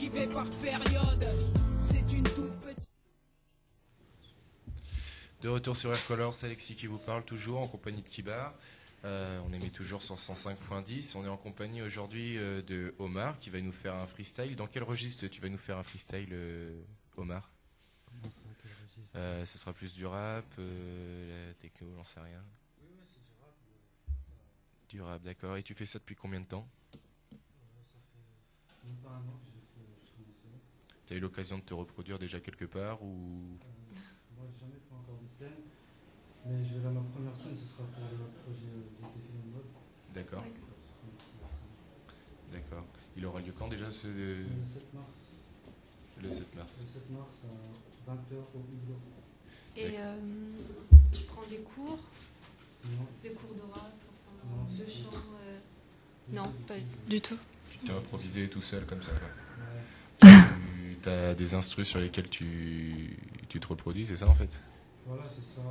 j'y vais par période. C'est une toute petite. De retour sur Air Color, c'est Alexis qui vous parle, toujours en compagnie de Kibar. On émet toujours sur 105.10. On est en compagnie aujourd'hui de Omar qui va nous faire un freestyle. Dans quel registre tu vas nous faire un freestyle, Omar? Ce sera plus du rap, la techno, j'en sais rien. Oui, c'est du rap. Du rap, d'accord. Et tu fais ça depuis combien de temps? Ça fait même pas un an que j'ai commencé. Tu as eu l'occasion de te reproduire déjà quelque part ou... Moi, j'ai jamais fait encore des scènes, mais je vais ma première scène, ce sera pour le projet d'été film mode. D'accord. D'accord. Il aura lieu quand déjà ce... Le 7 mars. Le 7 mars. Le 7 mars à 20h au Hugo. Et tu prends des cours? Non. Des cours de rap, Non. de chant Non, pas du tout. Tu t'es improvisé tout seul comme ça, quoi. Ouais. Tu as des instrus sur lesquels tu te reproduis, c'est ça en fait? Voilà, c'est ça.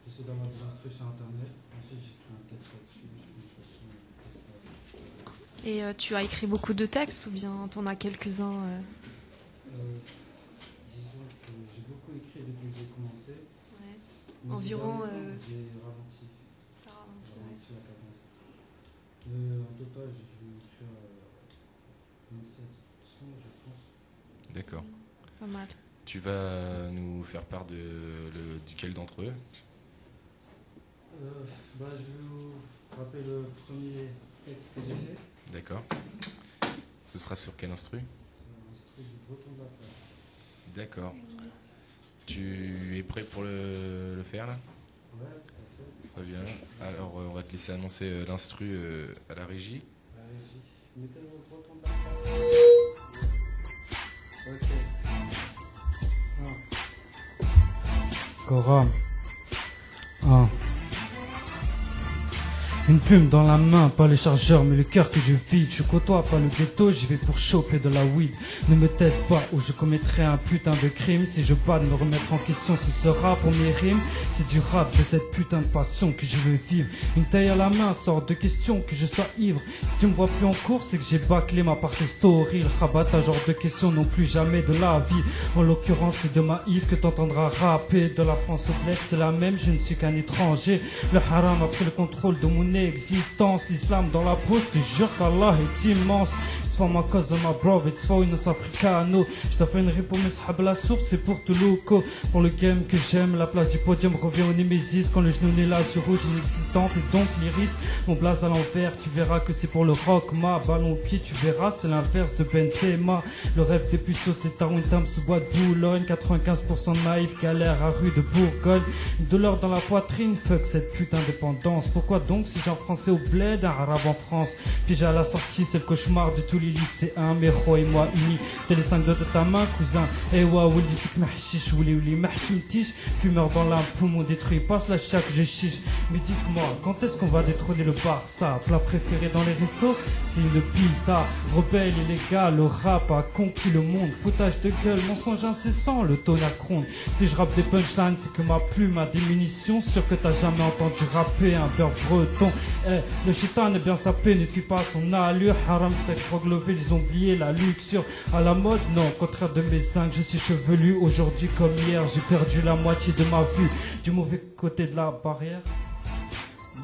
J'essaie d'avoir des instructions sur internet. Ensuite, j'écris un texte là-dessus. Je fais une chanson. Et tu as écrit beaucoup de textes ou bien t'en as quelques-uns Disons que j'ai beaucoup écrit depuis que j'ai commencé. Ouais. Mais Environ, ces derniers temps, j'ai ralenti. T'as ralenti, J'ai ouais. ralenti la cadence. En total, j'ai dû écrire 27 sons, je pense. D'accord. Pas mal. Tu vas nous faire part duquel d'entre eux? Je vais vous rappeler le premier texte que j'ai fait. D'accord. Ce sera sur quel instru? C'est un instru du Breton de la place. D'accord. Tu es prêt pour le faire là? Ouais, tout à fait. Très bien. Alors on va te laisser annoncer l'instru à la régie. Allez-y. Mettez le Breton de la place. Ok. Coram. 1. Une plume dans la main, pas le chargeur, mais le cœur que je vide. Je côtoie pas le ghetto, j'y vais pour choper de la weed. Ne me teste pas ou je commettrai un putain de crime. Si je bats de me remettre en question, ce sera pour mes rimes. C'est du rap, de cette putain de passion que je veux vivre. Une taille à la main, sort de question que je sois ivre. Si tu me vois plus en cours, c'est que j'ai bâclé ma partie story. Le rabattage hors de question non plus jamais de la vie. En l'occurrence, c'est de ma Yves que t'entendras rapper. De la France au bled, c'est la même, je ne suis qu'un étranger. Le haram a pris le contrôle de mon existence, l'islam dans la poche, je te jure qu'Allah est immense. It's for my cousin, my brother, it's for us africano. Je dois faire une rime pour mes sahab, la source c'est pour tout loco. Pour le game que j'aime, la place du podium revient au Némésis. Quand le genou n'est là sur rouge inexistante et donc l'iris. Mon blaze à l'envers, tu verras que c'est pour le rock. Ma ballon au pied, tu verras, c'est l'inverse de Benzema. Le rêve des puceaux, c'est un tam sous bois de Boulogne. 95% de naïfs galère à rue de Bourgogne. Une douleur dans la poitrine, fuck cette putain d'indépendance. Pourquoi donc si j'ai en français au bled, un arabe en France? Puis j'ai à la sortie, c'est le cauchemar de tous les lycéens. Méro et moi unis, t'es les 5 doigts de ta main, cousin. Eh wa, ouli, fik mahchiche, ouli, mahchoumtiche. Fumeur dans l'âme, poumon détruit, passe la chaque je chiche. Mais dites-moi, quand est-ce qu'on va détrôner le Barça? Plat préféré dans les restos, c'est une pita. Rebelle illégal, le rap a conquis le monde. Foutage de gueule, mensonge incessant, le tonnerre gronde. Si je rappe des punchlines, c'est que ma plume a des munitions. Sûr que t'as jamais entendu rapper un beurre breton. Eh, le chitan est bien sapé, ne fuit pas son allure. Haram, sexe, drogue levée, ils ont oublié la luxure. À la mode, non, au contraire de mes 5, je suis chevelu. Aujourd'hui comme hier, j'ai perdu la moitié de ma vue. Du mauvais côté de la barrière.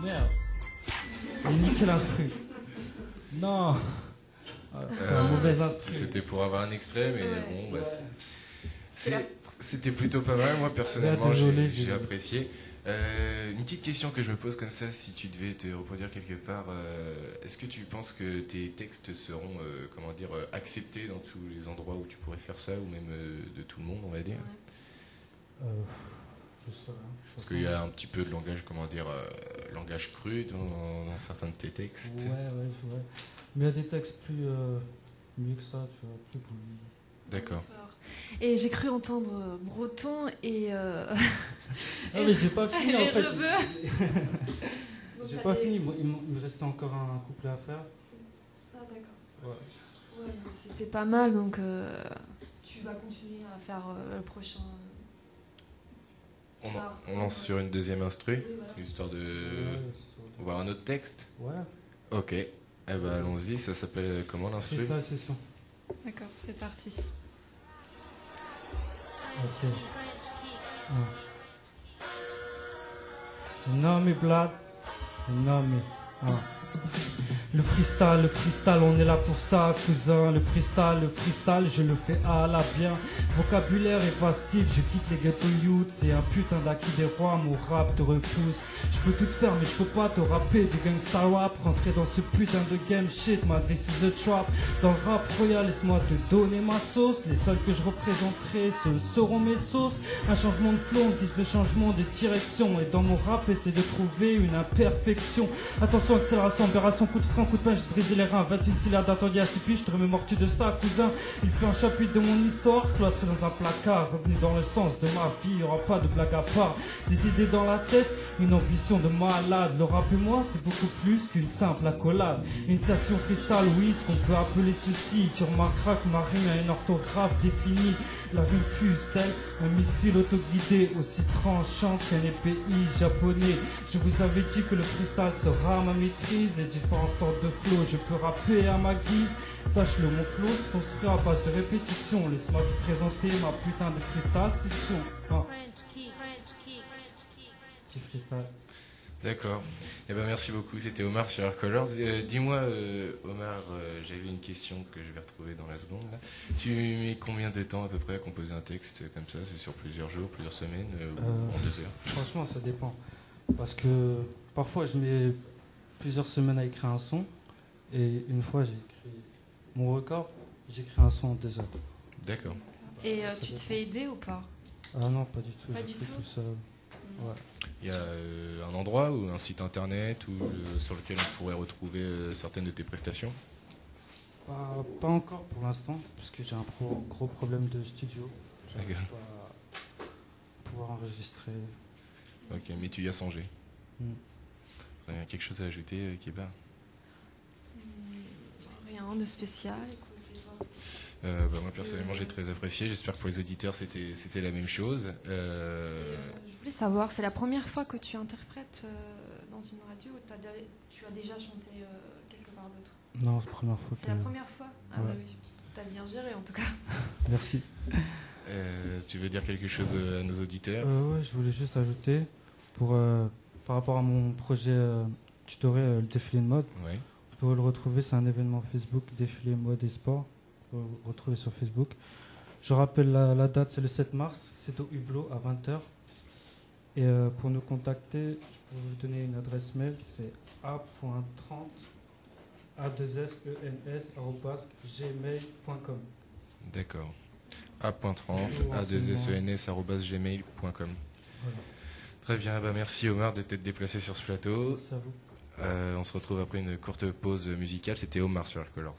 Merde. J'ai niqué l'instru. Non. Un mauvais instru. C'était pour avoir un extrait, mais Ouais. bon, bah, c'était plutôt pas mal. Moi, personnellement, Désolé, j'ai apprécié. Une petite question que je me pose comme ça, si tu devais te reproduire quelque part, est-ce que tu penses que tes textes seront, acceptés dans tous les endroits où tu pourrais faire ça, ou même de tout le monde, on va dire? Je sais rien. Parce qu'il y a un petit peu de langage, langage cru dans certains de tes textes. Ouais. Mais il y a des textes plus mieux que ça, tu vois, plus polis. D'accord. Et j'ai cru entendre breton et... Ah mais j'ai pas fini en et fait. rebeu. J'ai pas fini, il me restait encore un couplet à faire. Ah d'accord. Ouais. Ouais, c'était pas mal, donc tu vas continuer à faire le prochain... On lance sur une deuxième instru, Oui, voilà. histoire de Ouais, voir un autre texte. ouais. Ok. Eh ben allons-y, ça s'appelle comment l'instru? Freestyle session. D'accord, c'est parti. Ok. Non mais Vlad, non mais... Le freestyle, on est là pour ça, cousin. Le freestyle, je le fais à la bien. Vocabulaire est facile, je quitte les ghetto youths. C'est un putain d'acquis des rois, mon rap te repousse. Je peux tout faire, mais je peux pas te rapper du gangsta rap. Rentrer dans ce putain de game shit, ma this is a trap. Dans le rap royal, laisse-moi te donner ma sauce. Les seuls que je représenterai, ce seront mes sauces. Un changement de flow, on guise de changement de direction. Et dans mon rap, essaie de trouver une imperfection. Attention, accélération, opération, coup de frein, coup de pain, j'ai brisé les reins. 21 syllabes d'attendu à 6 piges, je te remémore-tu de ça, cousin? Il fait un chapitre de mon histoire, cloîtré dans un placard. Revenu dans le sens de ma vie, y'aura pas de blague à part. Des idées dans la tête, une ambition de malade. Le rap et moi, c'est beaucoup plus qu'une simple accolade. Une station freestyle, oui, ce qu'on peut appeler ceci. Tu remarqueras que ma rime a une orthographe définie. La rime fuse tel un missile autoguidé, aussi tranchant qu'un épée japonais. Je vous avais dit que le freestyle sera ma maîtrise. Les différentes sortes de flow, je peux rapper à ma guise. Sache-le, mon flow se construit à base de répétition. Laisse-moi te présenter ma putain de freestyle session. Petit freestyle. D'accord. Eh ben merci beaucoup. C'était Omar sur Air Colors. Dis-moi, Omar, j'avais une question que je vais retrouver dans la seconde. Là. Tu mets combien de temps à peu près à composer un texte comme ça? C'est sur plusieurs jours, plusieurs semaines ou en 2 heures? Franchement, ça dépend. Parce que parfois, je mets plusieurs semaines à écrire un son. Et une fois, j'ai écrit mon record, j'ai écrit un son en 2 heures. D'accord. Et tu te fais aider ou pas? Ah non, pas du tout. Pas J'ai du fait tout tout seul. Ouais. Il y a un endroit ou un site internet sur lequel on pourrait retrouver certaines de tes prestations? Pas encore pour l'instant, parce que j'ai un gros problème de studio. J'arrive D'accord. pas à pouvoir enregistrer. Ok, mais tu y as songé. Quelque chose à ajouter, Kéba? Rien de spécial. Écoute, Moi personnellement j'ai très apprécié, j'espère que pour les auditeurs c'était la même chose. je voulais savoir, c'est la première fois que tu interprètes dans une radio ou tu as déjà chanté quelque part d'autre? Non, c'est la première fois C'est la première fois? Ah Ouais. bah oui, t'as bien géré en tout cas. Merci. Tu veux dire quelque chose à nos auditeurs? Ouais, je voulais juste ajouter, par rapport à mon projet tutoriel, le défilé de mode, Ouais. vous pouvez le retrouver, c'est un événement Facebook, défilé mode et sport. Vous pouvez le retrouver sur Facebook. Je rappelle la date, c'est le 7 mars, c'est au Hublot à 20h. Et pour nous contacter, je peux vous donner une adresse mail, c'est a.30 a2sens@gmail.com. D'accord. a.30 a2sens@gmail.com. Voilà. Très bien, merci Omar de t'être déplacé sur ce plateau. Merci à vous. On se retrouve après une courte pause musicale. C'était Omar sur Air Colors.